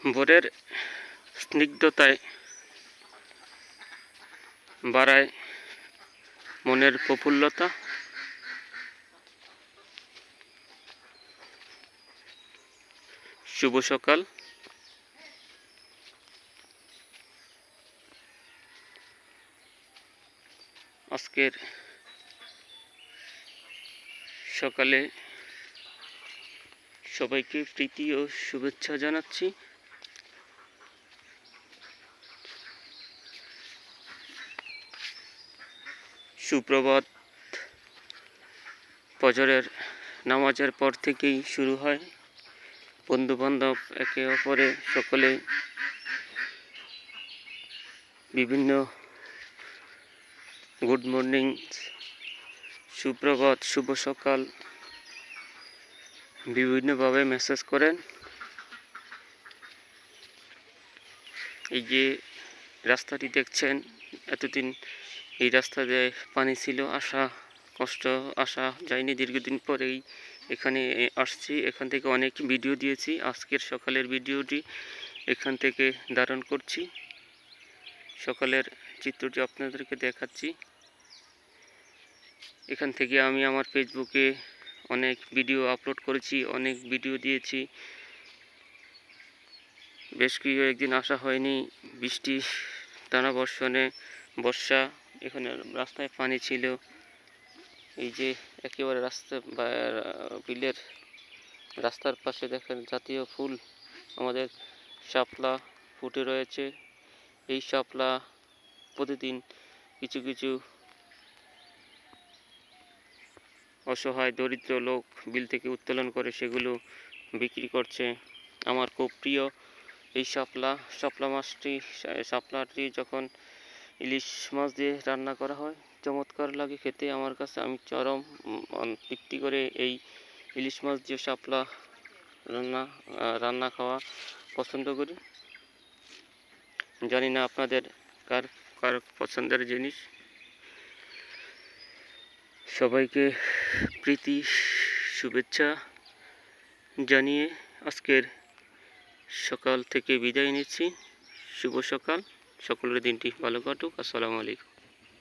ভোরের স্নিগ্ধতায় বাড়ায় মনের প্রফুল্লতা। শুভ সকাল। আজকের সকালে সবাইকে প্রীতি ও শুভেচ্ছা জানাচ্ছি। সুপ্রভাত ফজরের নামাজের পর থেকেই শুরু হয়। বন্ধুবান্ধব একে অপরে সকলে বিভিন্ন গুড মর্নিং, সুপ্রভাত, শুভ সকাল বিভিন্নভাবে মেসেজ করেন। এই যে রাস্তাটি দেখছেন, এতদিন এই রাস্তা দিয়ে পানি ছিল, আসা যায়নি। দীর্ঘদিন পরেই এখানে আসছি। এখান থেকে অনেক ভিডিও দিয়েছি। আজকের সকালের ভিডিওটি এখান থেকে ধারণ করছি। সকালের চিত্রটি আপনাদেরকে দেখাচ্ছি। এখান থেকে আমি আমার ফেসবুকে অনেক ভিডিও আপলোড করেছি, অনেক ভিডিও দিয়েছি। বেশ কয়েকদিন আসা হয়নি, বৃষ্টি টানা বর্ষা, এখানে রাস্তায় পানি ছিল। এই যে একেবারে বিলের রাস্তার পাশে দেখেন জাতীয় ফুল আমাদের শাপলা ফুটে রয়েছে। এই শাপলা প্রতিদিন কিছু কিছু অসহায় দরিদ্র লোক বিল থেকে উত্তোলন করে সেগুলো বিক্রি করছে। আমার খুব প্রিয় এই শাপলাটি যখন ইলিশ মাছ দিয়ে রান্না করা হয় চমৎকার লাগে খেতে আমার কাছে। আমি চরম তৃপ্তি করে এই ইলিশ মাছ দিয়ে শাপলা রান্না খাওয়া পছন্দ করি। জানি না আপনাদের কার কার পছন্দের জিনিস। সবাইকে প্রীতি শুভেচ্ছা জানিয়ে আজকের সকাল থেকে বিদায় নিচ্ছি। শুভ সকাল, সকলের দিনটি ভালো কাটুক। আসসালামু আলাইকুম।